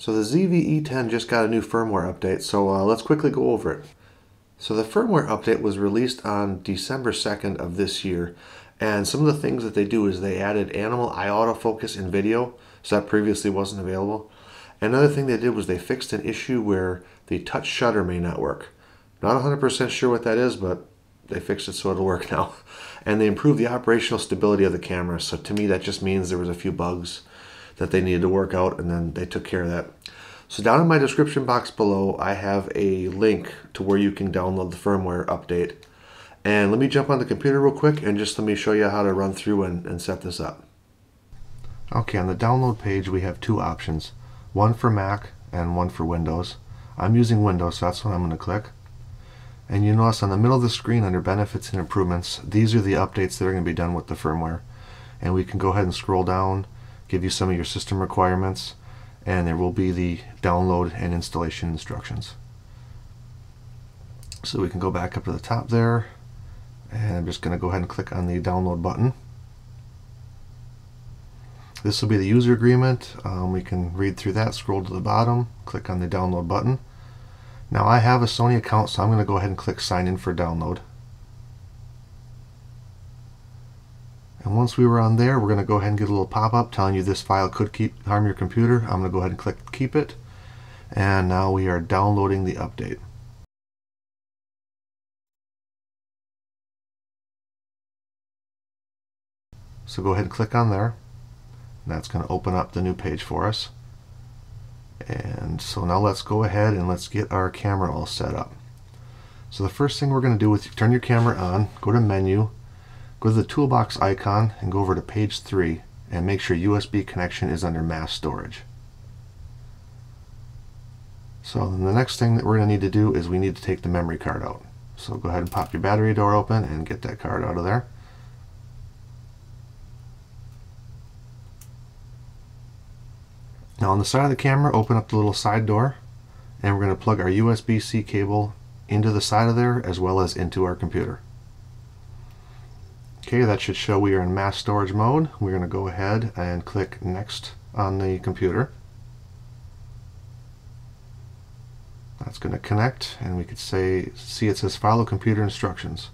So the ZV-E10 just got a new firmware update, so let's quickly go over it. So the firmware update was released on December 2nd of this year, and some of the things that they do is they added Animal Eye Autofocus in video, so that previously wasn't available. Another thing they did was they fixed an issue where the touch shutter may not work. Not 100% sure what that is, but they fixed it so it'll work now. And they improved the operational stability of the camera, so to me that just means there was a few bugs that they needed to work out, and then they took care of that. So down in my description box below, I have a link to where you can download the firmware update. And let me jump on the computer real quick and just let me show you how to run through and set this up. Okay, on the download page we have two options. One for Mac and one for Windows. I'm using Windows, so that's what I'm going to click. And you notice on the middle of the screen under Benefits and Improvements, these are the updates that are going to be done with the firmware. And we can go ahead and scroll down, give you some of your system requirements, and there will be the download and installation instructions. So we can go back up to the top there, and I'm just going to go ahead and click on the download button. This will be the user agreement. We can read through that, scroll to the bottom, click on the download button. Now I have a Sony account, so I'm going to go ahead and click sign in for download. And once we were on there, we're going to go ahead and get a little pop-up telling you this file could harm your computer. I'm going to go ahead and click keep it. And now we are downloading the update. So go ahead and click on there. And that's going to open up the new page for us. And so now let's go ahead and let's get our camera all set up. So the first thing we're going to do is turn your camera on, go to Menu, go to the toolbox icon and go over to page 3 and make sure USB connection is under mass storage. So then the next thing that we're going to need to do is we need to take the memory card out. So go ahead and pop your battery door open and get that card out of there. Now on the side of the camera, open up the little side door, and we're going to plug our USB-C cable into the side of there as well as into our computer. Okay, that should show we are in mass storage mode. We're going to go ahead and click next on the computer. That's going to connect, and we could see it says follow computer instructions.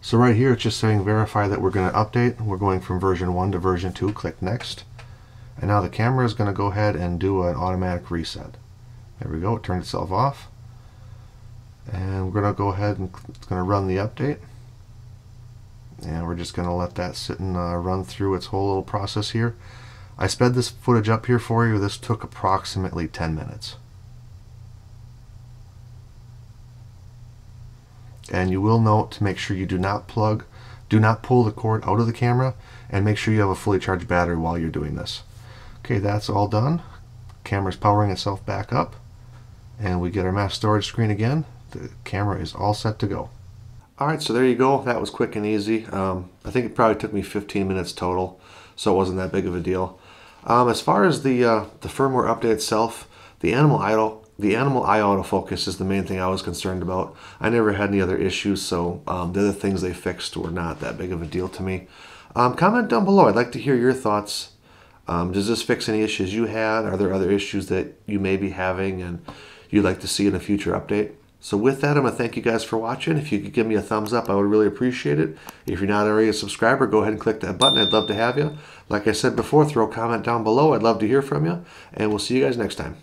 So right here it's just saying verify that we're going to update. We're going from version 1 to version 2. Click next. And now the camera is going to go ahead and do an automatic reset. There we go, it turned itself off. And we're going to go ahead and it's going to run the update. And we're just going to let that sit and run through its whole little process here. I sped this footage up here for you. This took approximately 10 minutes. And you will note to make sure you do not pull the cord out of the camera, and make sure you have a fully charged battery while you're doing this. Okay, that's all done. Camera's powering itself back up, and we get our mass storage screen again. The camera is all set to go. Alright, so there you go. That was quick and easy. I think it probably took me 15 minutes total, so it wasn't that big of a deal. As far as the firmware update itself, the Animal Eye Autofocus is the main thing I was concerned about. I never had any other issues, so the other things they fixed were not that big of a deal to me. Comment down below. I'd like to hear your thoughts. Does this fix any issues you had? Are there other issues that you may be having and you'd like to see in a future update? So with that, I'm going to thank you guys for watching. If you could give me a thumbs up, I would really appreciate it. If you're not already a subscriber, go ahead and click that button. I'd love to have you. Like I said before, throw a comment down below. I'd love to hear from you. And we'll see you guys next time.